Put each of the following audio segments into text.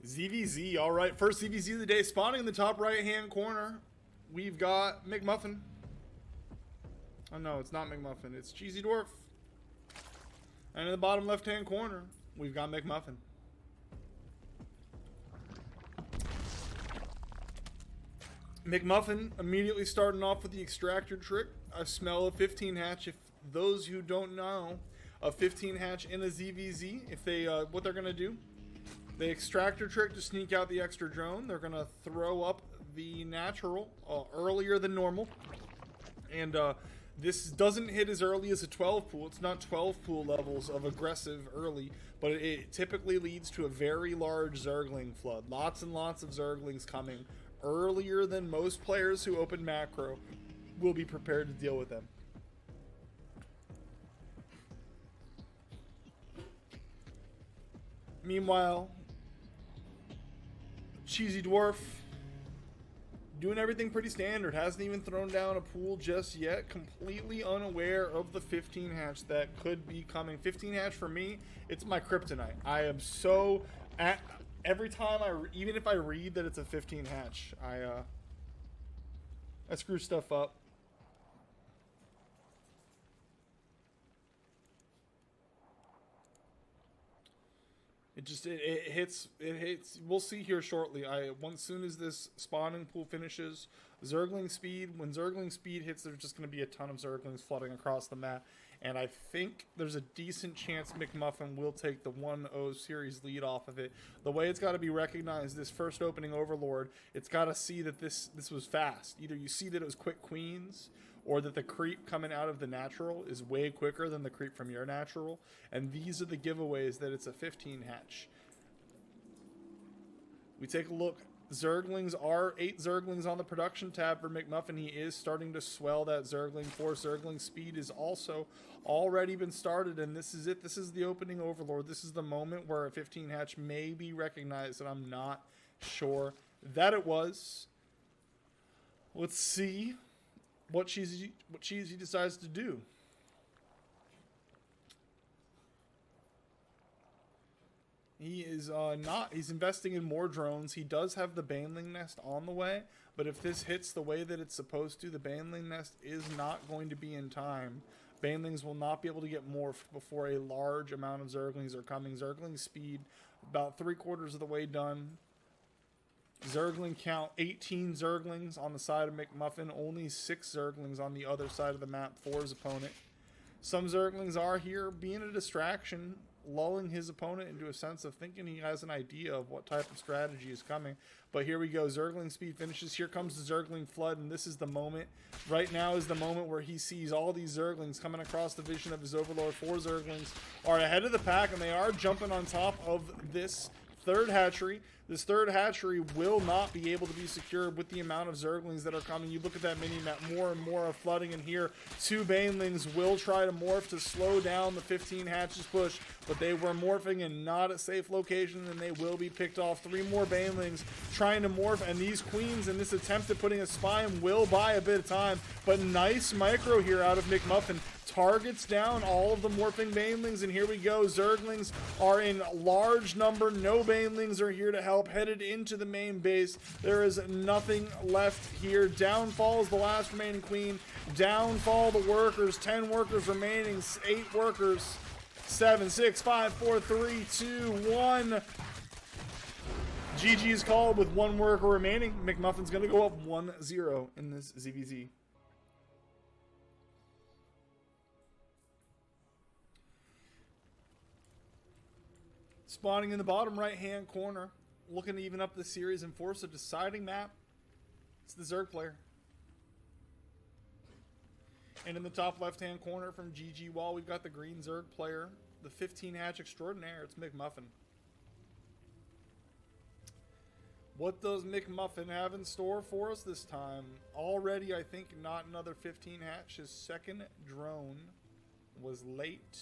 ZvZ, all right. First ZvZ of the day, spawning in the top right-hand corner. We've got McMuffin. Oh no, it's not McMuffin. It's CheesyDwarf. And in the bottom left-hand corner, we've got McMuffin. McMuffin immediately starting off with the extractor trick. I smell a 15 hatch. If those who don't know, a 15 hatch in a ZvZ, if they what they're gonna do, the extractor trick to sneak out the extra drone. They're gonna throw up the natural earlier than normal, and this doesn't hit as early as a 12 pool. It's not 12 pool levels of aggressive early, but it typically leads to a very large Zergling flood. Lots and lots of Zerglings coming earlier than most players who open macro will be prepared to deal with them. Meanwhile, CheesyDwarf doing everything pretty standard. Hasn't even thrown down a pool just yet. Completely unaware of the 15 hatch that could be coming. 15 hatch for me, it's my kryptonite. I am so... every time even if I read that it's a 15 hatch, I screw stuff up. It hits. We'll see here shortly. Once soon as this spawning pool finishes, Zergling speed. When Zergling speed hits, there's just going to be a ton of Zerglings flooding across the map, and I think there's a decent chance McMuffin will take the 1-0 series lead off of it. The way it's got to be recognized, this first opening Overlord, it's got to see that this was fast. Either you see that it was quick queens, or that the creep coming out of the natural is way quicker than the creep from your natural. And these are the giveaways that it's a 15 hatch. We take a look. Zerglings are 8 Zerglings on the production tab for McMuffin. He is starting to swell that Zergling force. Zergling speed is also already been started, and this is it. This is the opening Overlord. This is the moment where a 15 hatch may be recognized, and I'm not sure that it was. Let's see what Cheesy decides to do. He is he's investing in more drones. He does have the Baneling Nest on the way, but if this hits the way that it's supposed to, the Baneling Nest is not going to be in time. Banelings will not be able to get morphed before a large amount of Zerglings are coming. Zergling speed, about 3/4 of the way done. Zergling count, 18 Zerglings on the side of McMuffin, only 6 Zerglings on the other side of the map for his opponent. Some Zerglings are here being a distraction, lulling his opponent into a sense of thinking he has an idea of what type of strategy is coming. But here we go, Zergling speed finishes. Here comes the Zergling flood, and this is the moment. Right now is the moment where he sees all these Zerglings coming across the vision of his Overlord. 4 Zerglings are ahead of the pack, and they are jumping on top of this third hatchery. This third hatchery will not be able to be secured with the amount of Zerglings that are coming. You look at that mini-map, more and more are flooding in here. 2 Banelings will try to morph to slow down the 15 hatches push, but they were morphing in not a safe location, and they will be picked off. 3 more Banelings trying to morph, and these queens in this attempt at putting a spy in will buy a bit of time, but nice micro here out of McMuffin. Targets down all of the morphing Banelings, and here we go. Zerglings are in large number. No Banelings are here to help. Headed into the main base. There is nothing left here. Downfall is the last remaining queen. Downfall the workers. 10 workers remaining. 8 workers. 7, 6, 5, 4, 3, 2, 1. GG is called with 1 worker remaining. McMuffin's going to go up 1-0 in this ZvZ. Spawning in the bottom right-hand corner, looking to even up the series and force a deciding map. It's the Zerg player. And in the top left-hand corner from GG Wall, we've got the green Zerg player, the 15 hatch extraordinaire. It's McMuffin. What does McMuffin have in store for us this time? Already, I think, not another 15 hatch. His second drone was late.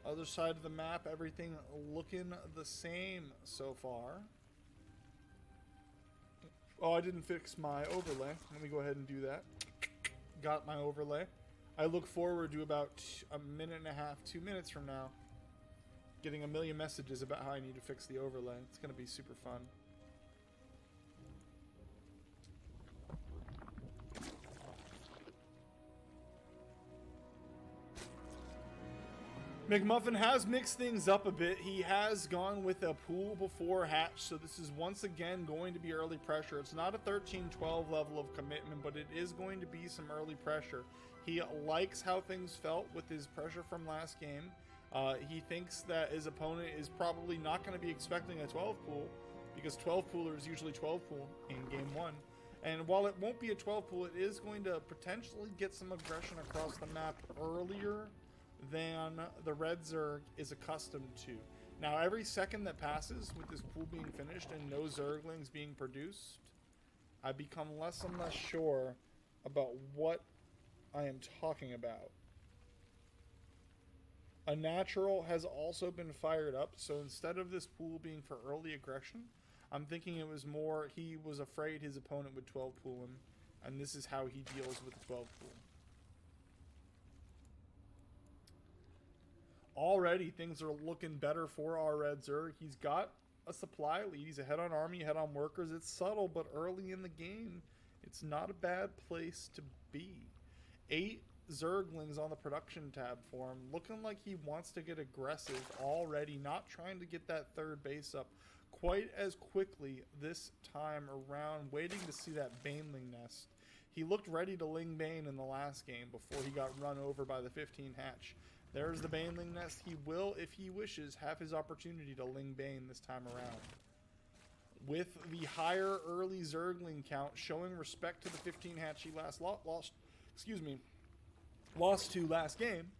Other side of the map, everything looking the same so far. Oh, I didn't fix my overlay. Let me go ahead and do that. Got my overlay. I look forward to about a minute and a half, 2 minutes from now, getting a million messages about how I need to fix the overlay. It's going to be super fun. McMuffin has mixed things up a bit. He has gone with a pool before hatch, so this is once again going to be early pressure. It's not a 13-12 level of commitment, but it is going to be some early pressure. He likes how things felt with his pressure from last game. He thinks that his opponent is probably not going to be expecting a 12 pool, because 12 pooler is usually 12 pool in game 1. And while it won't be a 12 pool, it is going to potentially get some aggression across the map earlier than the red Zerg is accustomed to. Now, every second that passes with this pool being finished and no Zerglings being produced, I become less and less sure about what I am talking about. A natural has also been fired up, so instead of this pool being for early aggression, I'm thinking it was more he was afraid his opponent would 12 pool him, and this is how he deals with the 12 pool. Already, things are looking better for our red Zerg. He's got a supply lead. He's ahead on army, ahead on workers. It's subtle, but early in the game, it's not a bad place to be. 8 Zerglings on the production tab for him. Looking like he wants to get aggressive already. Not trying to get that third base up quite as quickly this time around. Waiting to see that Baneling nest. He looked ready to Ling Bane in the last game before he got run over by the 15 hatch. There's the Baneling nest. He will, if he wishes, have his opportunity to Ling Bane this time around. With the higher early Zergling count, showing respect to the 15 hatch he lost to last game,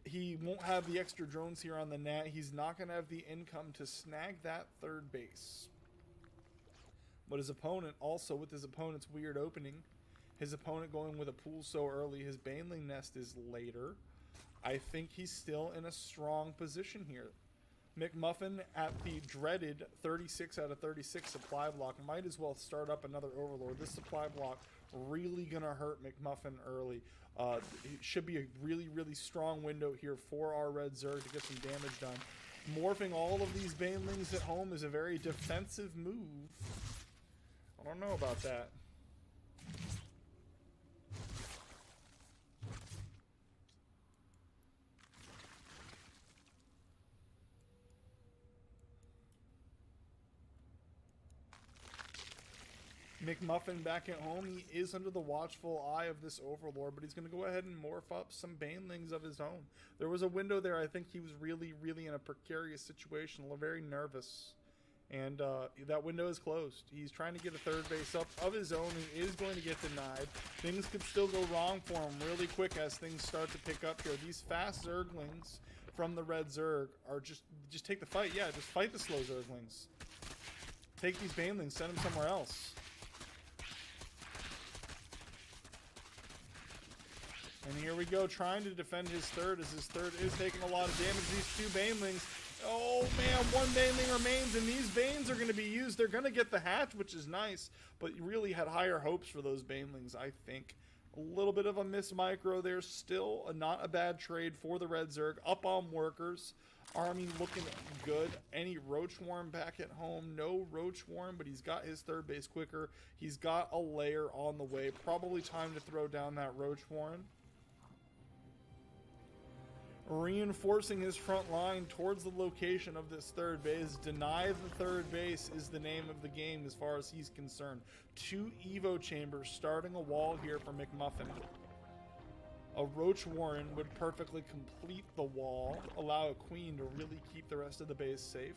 he won't have the extra drones here on the net. He's not going to have the income to snag that third base. But his opponent, also with his opponent's weird opening, his opponent going with a pool so early, his Baneling nest is later. I think he's still in a strong position here. McMuffin at the dreaded 36 out of 36 supply block might as well start up another Overlord. This supply block really going to hurt McMuffin early. It should be a really, really strong window here for our red Zerg to get some damage done. Morphing all of these Banelings at home is a very defensive move. I don't know about that. McMuffin back at home. He is under the watchful eye of this Overlord, but he's going to go ahead and morph up some Banelings of his own. There was a window there. I think he was really, really in a precarious situation, very nervous. And that window is closed. He's trying to get a third base up of his own. He is going to get denied. Things could still go wrong for him really quick as things start to pick up here. These fast Zerglings from the red Zerg are just take the fight. Yeah, just fight the slow Zerglings. Take these Banelings, send them somewhere else. And here we go, trying to defend his third, as his third is taking a lot of damage. These 2 Banelings, oh man, 1 Baneling remains, and these Banes are going to be used. They're going to get the hatch, which is nice, but you really had higher hopes for those Banelings, I think. A little bit of a miss micro there, still not a bad trade for the red Zerg. Up on workers, army looking good. Any Roach Warren back at home? No Roach Warren, but he's got his third base quicker. He's got a layer on the way. Probably time to throw down that Roach Warren. Reinforcing his front line towards the location of this third base. Deny the third base is the name of the game as far as he's concerned. 2 Evo chambers starting a wall here for McMuffin. A Roach Warren would perfectly complete the wall, allow a Queen to really keep the rest of the base safe.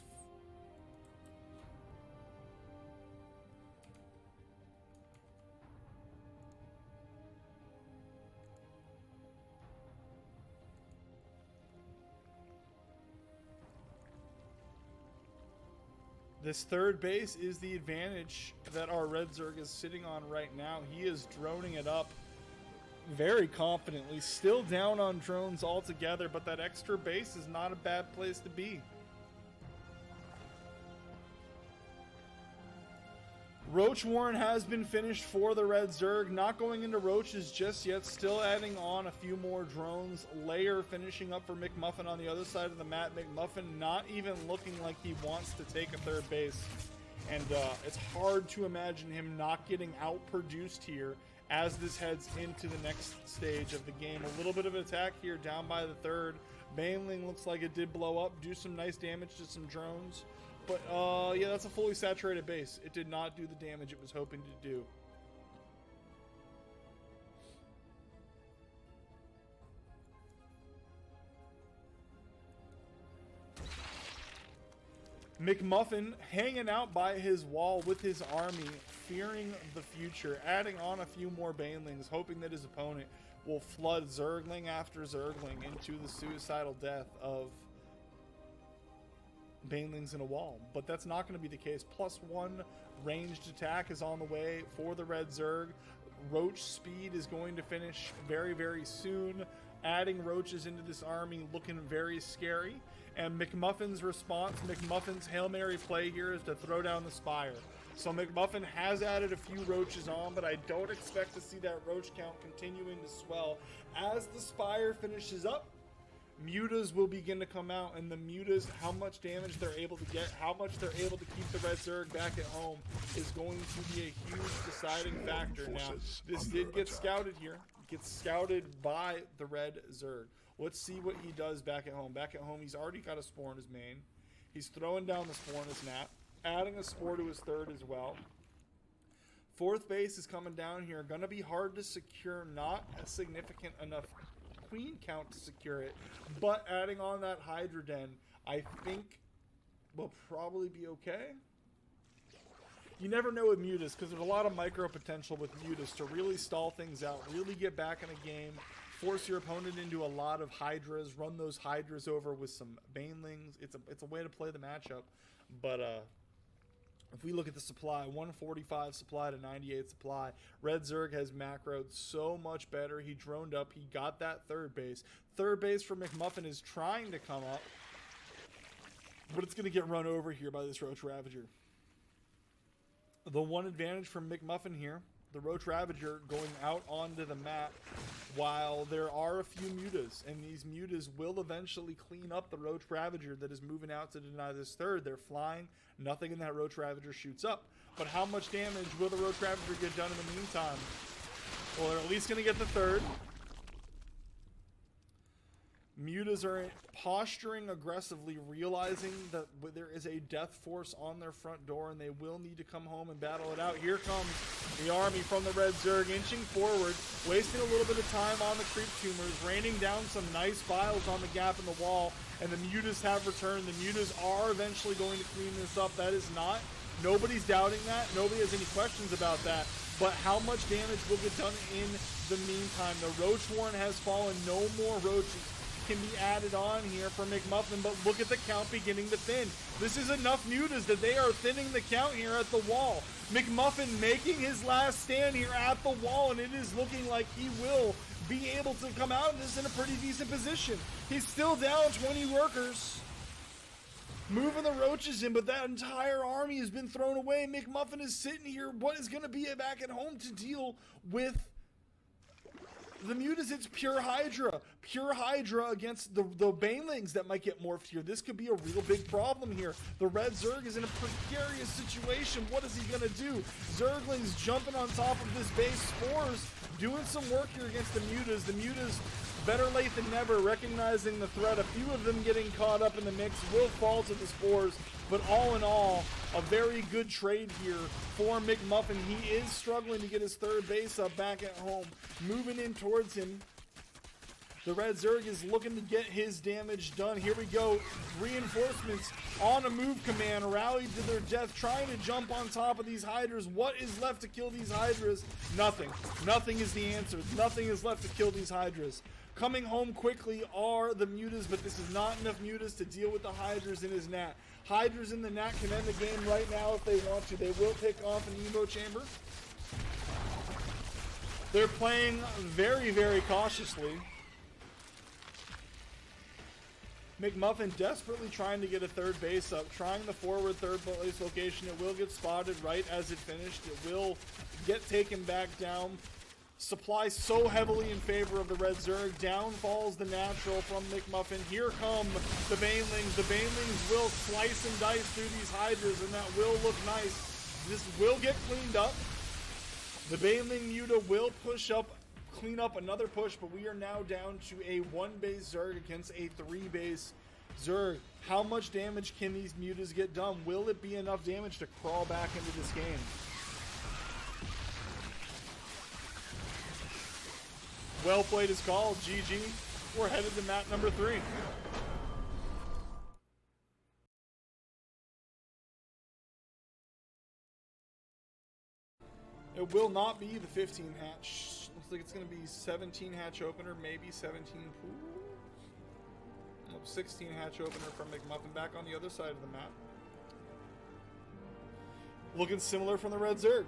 This third base is the advantage that our red Zerg is sitting on right now. He is droning it up very confidently. Still down on drones altogether, but that extra base is not a bad place to be. Roach Warren has been finished for the Red Zerg. Not going into Roaches just yet. Still adding on a few more drones. Layer finishing up for McMuffin on the other side of the map. McMuffin not even looking like he wants to take a third base. And it's hard to imagine him not getting outproduced here as this heads into the next stage of the game. A little bit of an attack here down by the third. Baneling looks like it did blow up. Do some nice damage to some drones. But, yeah, that's a fully saturated base. It did not do the damage it was hoping to do. McMuffin hanging out by his wall with his army, fearing the future, adding on a few more Banelings, hoping that his opponent will flood Zergling after Zergling into the suicidal death of Banelings in a wall. But that's not going to be the case. +1 ranged attack is on the way for the Red Zerg. Roach speed is going to finish very, very soon. Adding roaches into this army looking very scary. And McMuffin's response, McMuffin's Hail Mary play here is to throw down the Spire. So McMuffin has added a few roaches on, but I don't expect to see that roach count continuing to swell. As the Spire finishes up, mutas will begin to come out, and the mutas, how much damage they're able to get, how much they're able to keep the Red Zerg back at home is going to be a huge deciding factor. Now, this did get scouted here. It gets scouted by the Red Zerg. Let's see what he does back at home. Back at home, he's already got a spore in his main. He's throwing down the spore in his nap, adding a spore to his third as well. Fourth base is coming down here. Going to be hard to secure, not a significant enough queen count to secure it, but adding on that Hydra Den, I think will probably be okay. You never know with mutas, because there's a lot of micro potential with mutas to really stall things out, really get back in a game, force your opponent into a lot of Hydras, run those Hydras over with some Banelings. It's a way to play the matchup. But if we look at the supply, 145 supply to 98 supply, Red Zerg has macroed so much better. He droned up. He got that third base. Third base for McMuffin is trying to come up, but it's going to get run over here by this Roach Ravager. The one advantage from McMuffin here, the Roach Ravager going out onto the map, while there are a few mutas, and these mutas will eventually clean up the Roach Ravager that is moving out to deny this third. They're flying. Nothing in that Roach Ravager shoots up. But how much damage will the Roach Ravager get done in the meantime? Well, they're at least going to get the third. Mutas are posturing aggressively, realizing that there is a death force on their front door, and they will need to come home and battle it out. Here comes the army from the Red Zerg, inching forward, wasting a little bit of time on the creep tumors, raining down some nice files on the gap in the wall, and the mutas have returned. The mutas are eventually going to clean this up. That is not, nobody's doubting that. Nobody has any questions about that. But how much damage will get done in the meantime? The Roach Warren has fallen. No more roaches can be added on here for McMuffin, but look at the count beginning to thin. This is enough mutas that they are thinning the count here at the wall. McMuffin making his last stand here at the wall, and it is looking like he will be able to come out of this in a pretty decent position. He's still down 20 workers. Moving the roaches in, but that entire army has been thrown away. McMuffin is sitting here. What is going to be back at home to deal with the mutas? It's pure Hydra. Pure Hydra against the Banelings that might get morphed here. This could be a real big problem here. The Red Zerg is in a precarious situation. What is he going to do? Zerglings jumping on top of this base. Spores doing some work here against the mutas. The mutas, better late than never, recognizing the threat. A few of them getting caught up in the mix will fall to the spores. But all in all, a very good trade here for McMuffin. He is struggling to get his third base up back at home. Moving in towards him. The Red Zerg is looking to get his damage done. Here we go. Reinforcements on a move command. Rallied to their death. Trying to jump on top of these Hydras. What is left to kill these Hydras? Nothing. Nothing is the answer. Nothing is left to kill these Hydras. Coming home quickly are the mutas, but this is not enough mutas to deal with the Hydras in his Nat. Hydras in the Nat can end the game right now if they want to. They will pick off an Emo Chamber. They're playing very, very cautiously. McMuffin desperately trying to get a third base up, trying the forward third base location. It will get spotted right as it finished. It will get taken back down. Supply so heavily in favor of the Red Zerg. Down falls the natural from McMuffin. Here come the Banelings. The Banelings will slice and dice through these Hydras, and that will look nice. This will get cleaned up. The Baneling Muta will push up, clean up another push, but we are now down to a 1-base Zerg against a 3-base Zerg. How much damage can these Mutas get done? Will it be enough damage to crawl back into this game? Well played is called. GG. We're headed to map number 3. It will not be the 15 hatch. Looks like it's going to be 17 hatch opener, maybe 17 pool. Nope, 16 hatch opener from McMuffin back on the other side of the map. Looking similar from the Red Zerg.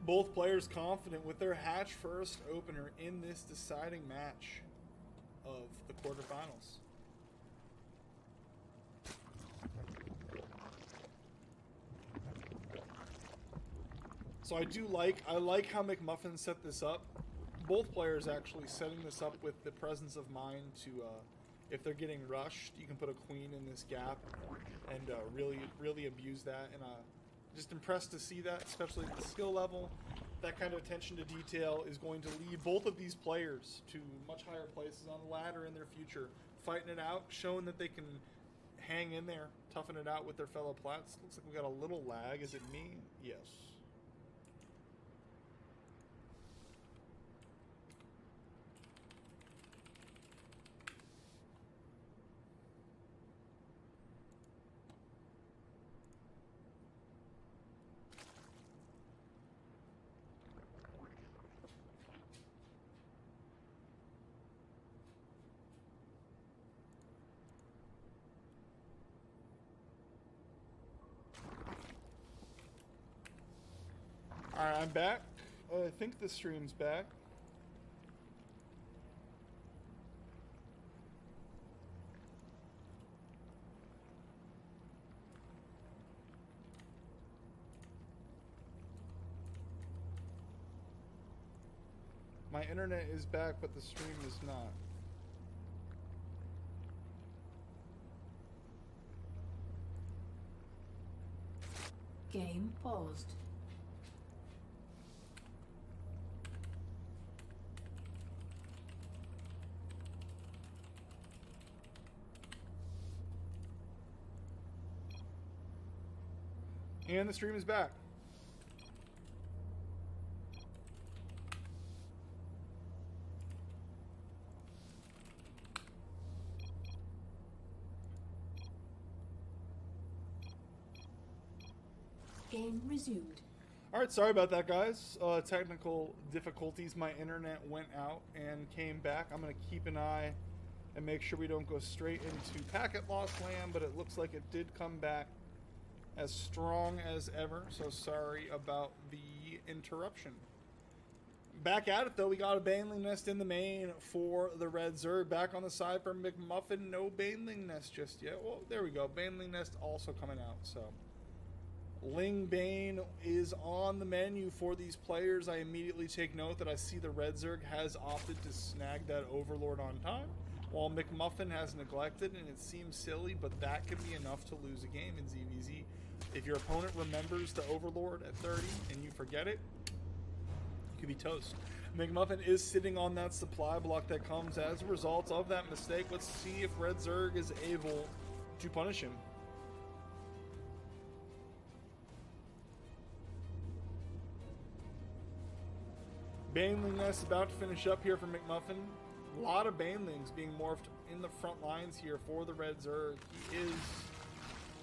Both players confident with their hatch first opener in this deciding match of the quarterfinals. So I like how McMuffin set this up. Both players actually setting this up with the presence of mind to, if they're getting rushed, you can put a queen in this gap and really abuse that. And just impressed to see that, especially at the skill level. That kind of attention to detail is going to lead both of these players to much higher places on the ladder in their future. Fighting it out, showing that they can hang in there, toughen it out with their fellow plats. Looks like we got a little lag. Is it me? Yes. Alright, I'm back. I think the stream's back. My internet is back, but the stream is not. Game paused. And the stream is back. Game resumed. Alright, sorry about that, guys. Technical difficulties. My internet went out and came back. I'm going to keep an eye and make sure we don't go straight into packet loss land, but it looks like it did come back as strong as ever, so sorry about the interruption. Back at it, though. We got a Baneling Nest in the main for the Red Zerg. Back on the side for McMuffin. No Baneling Nest just yet. Well, there we go. Baneling Nest also coming out, so... Ling Bane is on the menu for these players. I immediately take note that I see the Red Zerg has opted to snag that Overlord on time, while McMuffin has neglected, and it seems silly, but that could be enough to lose a game in ZvZ. If your opponent remembers the Overlord at 30 and you forget it, you could be toast. McMuffin is sitting on that supply block that comes as a result of that mistake. Let's see if Red Zerg is able to punish him. Baneling Nest about to finish up here for McMuffin. A lot of Banelings being morphed in the front lines here for the Red Zerg. He is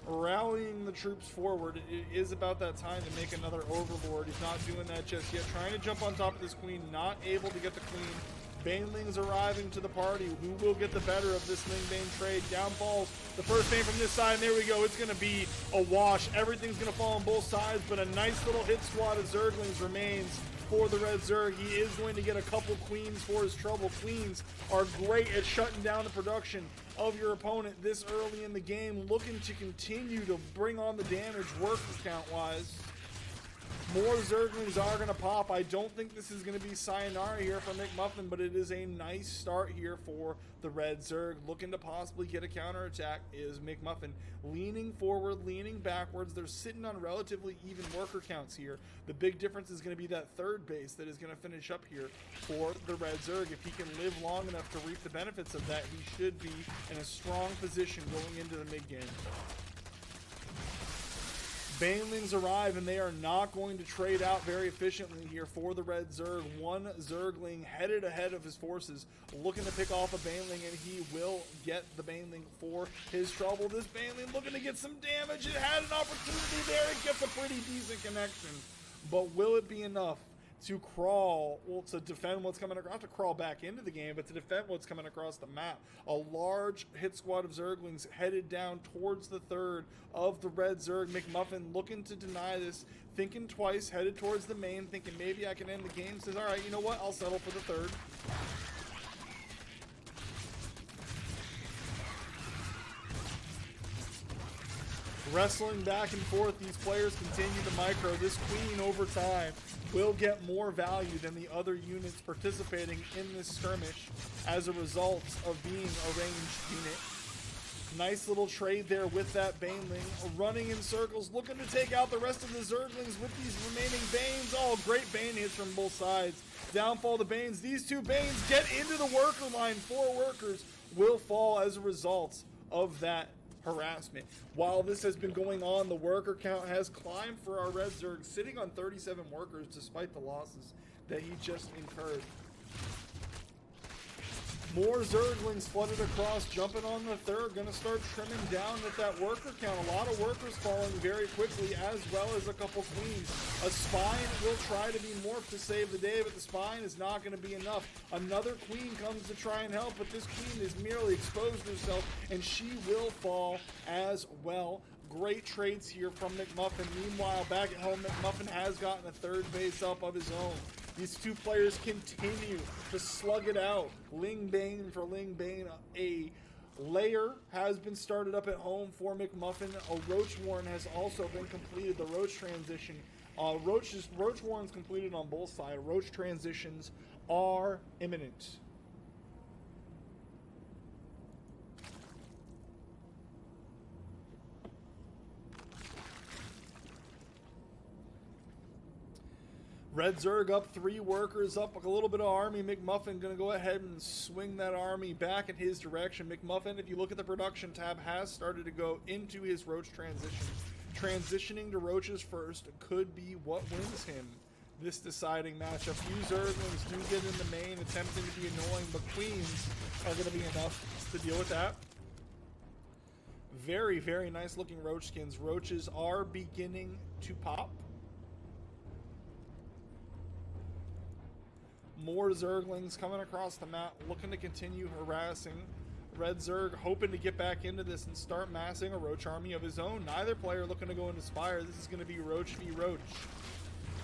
rallying the troops forward. It is about that time to make another Overlord. He's not doing that just yet. Trying to jump on top of this queen, not able to get the queen. Banelings arriving to the party. Who will get the better of this Ling Bane trade? Down falls the first Bane from this side, and there we go. It's going to be a wash. Everything's going to fall on both sides, but a nice little hit squad of Zerglings remains for the Red Zerg. He is going to get a couple Queens for his trouble. Queens are great at shutting down the production of your opponent this early in the game, looking to continue to bring on the damage worker count-wise. More Zerglings are going to pop. I don't think this is going to be sayonara here for McMuffin, but it is a nice start here for the Red Zerg. Looking to possibly get a counterattack is McMuffin. Leaning forward, leaning backwards. They're sitting on relatively even worker counts here. The big difference is going to be that third base that is going to finish up here for the Red Zerg. If he can live long enough to reap the benefits of that, he should be in a strong position going into the mid-game. Banelings arrive, and they are not going to trade out very efficiently here for the Red Zerg. One Zergling headed ahead of his forces, looking to pick off a Baneling, and he will get the Baneling for his trouble. This Baneling looking to get some damage. It had an opportunity there. It gets a pretty decent connection, but will it be enough to crawl, well, to defend what's coming across, not to crawl back into the game, but to defend what's coming across the map? A large hit squad of Zerglings headed down towards the third of the Red Zerg. McMuffin looking to deny this, thinking twice, headed towards the main, thinking maybe I can end the game. Says, all right, you know what? I'll settle for the third. Wrestling back and forth, these players continue to micro. This Queen over time will get more value than the other units participating in this skirmish as a result of being a ranged unit. Nice little trade there with that Baneling, running in circles, looking to take out the rest of the Zerglings with these remaining Banes. Oh, great Bane hits from both sides. Downfall the Banes. These two Banes get into the worker line. 4 workers will fall as a result of that harassment. While this has been going on, the worker count has climbed for our Red Zerg, sitting on 37 workers despite the losses that he just incurred. More Zerglings flooded across, jumping on the third, gonna start trimming down at that worker count. A lot of workers falling very quickly, as well as a couple Queens. A Spine will try to be morphed to save the day, but the Spine is not gonna be enough. Another Queen comes to try and help, but this Queen has merely exposed herself, and she will fall as well. Great trades here from McMuffin. Meanwhile, back at home, McMuffin has gotten a third base up of his own. These two players continue to slug it out. Ling Bane for Ling Bane. A layer has been started up at home for McMuffin. A Roach Warren has also been completed. The Roach transition. Roach Warren's completed on both sides. Roach transitions are imminent. Red Zerg up 3 workers, up a little bit of army. McMuffin going to go ahead and swing that army back in his direction. McMuffin, if you look at the production tab, has started to go into his Roach transition. Transitioning to Roaches first could be what wins him this deciding matchup. Few Zerglings do get in the main, attempting to be annoying, but Queens are going to be enough to deal with that. Very, very nice looking Roach skins. Roaches are beginning to pop. More Zerglings coming across the map, looking to continue harassing. Red Zerg hoping to get back into this and start massing a Roach army of his own. Neither player looking to go into Spire. This is going to be Roach v. Roach.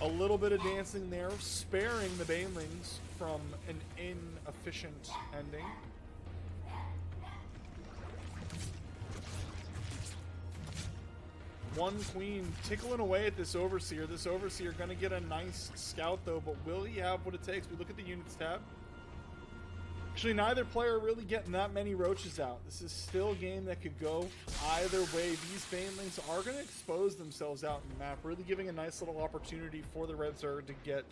A little bit of dancing there, sparing the Banelings from an inefficient ending. One Queen tickling away at this Overseer. This Overseer going to get a nice scout though, but will he have what it takes? We look at the units tab. Actually, neither player really getting that many Roaches out. This is still a game that could go either way. These Banelings are going to expose themselves out in the map, really giving a nice little opportunity for the Red Zerg to get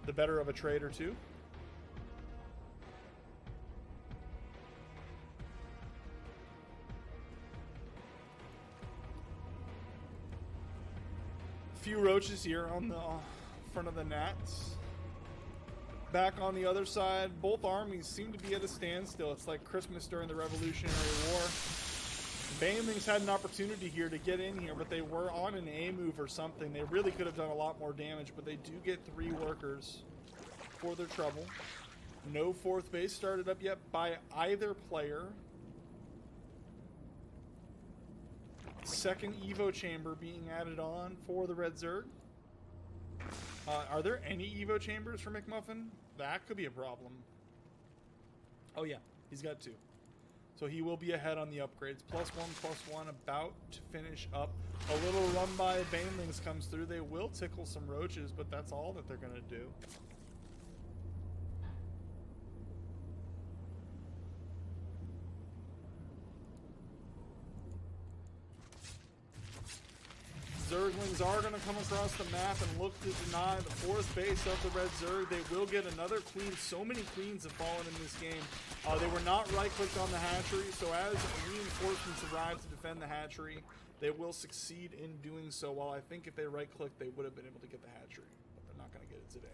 the better of a trade or two. Few Roaches here on the front of the Nats. Back on the other side, both armies seem to be at a standstill. It's like Christmas during the Revolutionary War. Banelings had an opportunity here to get in here, but they were on an A move or something. They really could have done a lot more damage, but they do get 3 workers for their trouble. No fourth base started up yet by either player. Second Evo chamber being added on for the Red Zerg. Are there any Evo chambers for McMuffin? That could be a problem. Oh yeah, he's got 2. So he will be ahead on the upgrades. +1/+1 about to finish up. A little run by Banelings comes through. They will tickle some roaches, but that's all that they're going to do. Zerglings are going to come across the map and look to deny the fourth base of the Red Zerg. They will get another queen. So many queens have fallen in this game. They were not right-clicked on the hatchery, so as reinforcements arrive to defend the hatchery, they will succeed in doing so. While I think if they right-clicked, they would have been able to get the hatchery, but they're not going to get it today.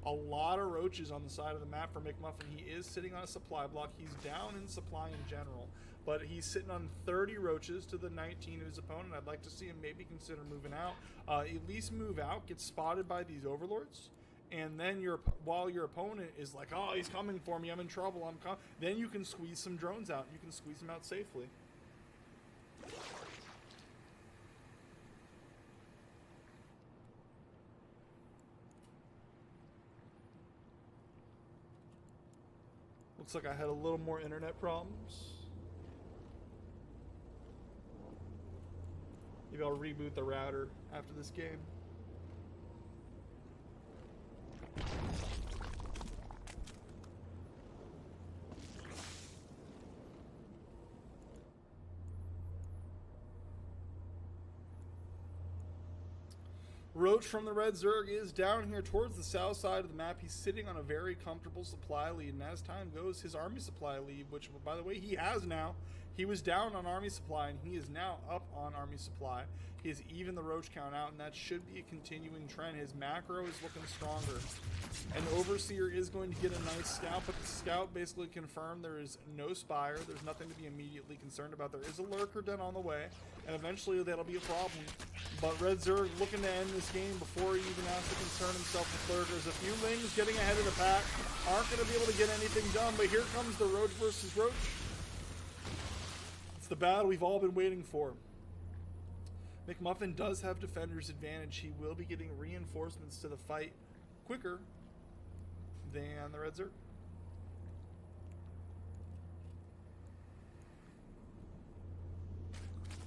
A lot of roaches on the side of the map for McMuffin. He is sitting on a supply block. He's down in supply in general, but he's sitting on 30 roaches to the 19 of his opponent. I'd like to see him maybe consider moving out. At least move out, get spotted by these overlords, and then while your opponent is like, oh, he's coming for me, I'm in trouble, then you can squeeze some drones out. You can squeeze them out safely. Looks like I had a little more internet problems. Maybe I'll reboot the router after this game. Roach from the Red Zerg is down here towards the south side of the map. He's sitting on a very comfortable supply lead, and as time goes, his army supply lead, which, by the way, he has now. He was down on army supply, and he is now up on army supply. He has evened the roach count out, and that should be a continuing trend. His macro is looking stronger. An Overseer is going to get a nice scout, but the scout basically confirmed there is no Spire. There's nothing to be immediately concerned about. There is a Lurker den on the way, and eventually that'll be a problem. But Red Zerg looking to end this game before he even has to concern himself with Lurkers. A few Lings getting ahead of the pack aren't going to be able to get anything done, but here comes the Roach versus Roach. It's the battle we've all been waiting for. McMuffin does have defender's advantage. He will be getting reinforcements to the fight quicker than the Red Zerg.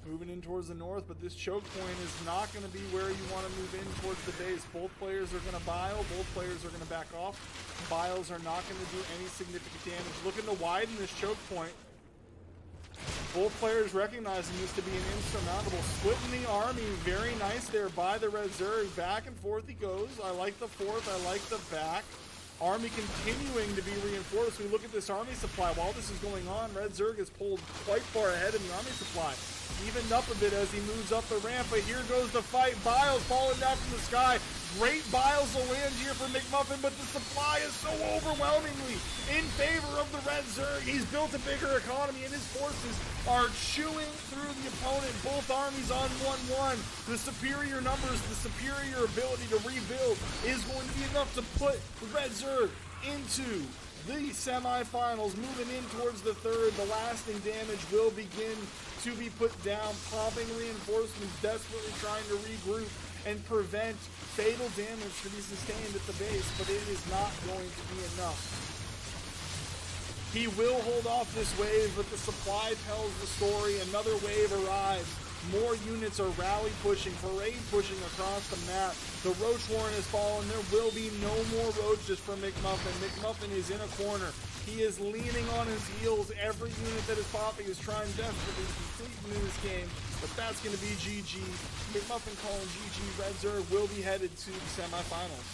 Moving in towards the north, but this choke point is not going to be where you want to move in towards the base. Both players are going to bile. Both players are going to back off. Biles are not going to do any significant damage. Looking to widen this choke point. Both players recognizing this to be an insurmountable. Splitting the army, very nice there by the Red Zerg. Back and forth he goes. I like the fourth, I like the back. Army continuing to be reinforced. We look at this army supply. While this is going on, Red Zerg is pulled quite far ahead in the army supply. Evened up a bit as he moves up the ramp, but here goes the fight. Biles falling down from the sky. Great Biles will land here for McMuffin, but the supply is so overwhelmingly in favor of the Red Zerg. He's built a bigger economy, and his forces are chewing through the opponent. Both armies on 1-1. The superior numbers, the superior ability to rebuild is going to be enough to put the Red Zerg into the semifinals. Moving in towards the third, the lasting damage will begin to be put down. Popping reinforcements, desperately trying to regroup and prevent fatal damage to be sustained at the base, but it is not going to be enough. He will hold off this wave, but the supply tells the story. Another wave arrives. More units are rally pushing, parade pushing across the map. The Roach Warren has fallen. There will be no more roaches for McMuffin. McMuffin is in a corner. He is leaning on his heels. Every unit that is popping is trying desperately to complete in this game, but that's going to be GG. McMuffin calling GG. Red Zerg will be headed to the semifinals.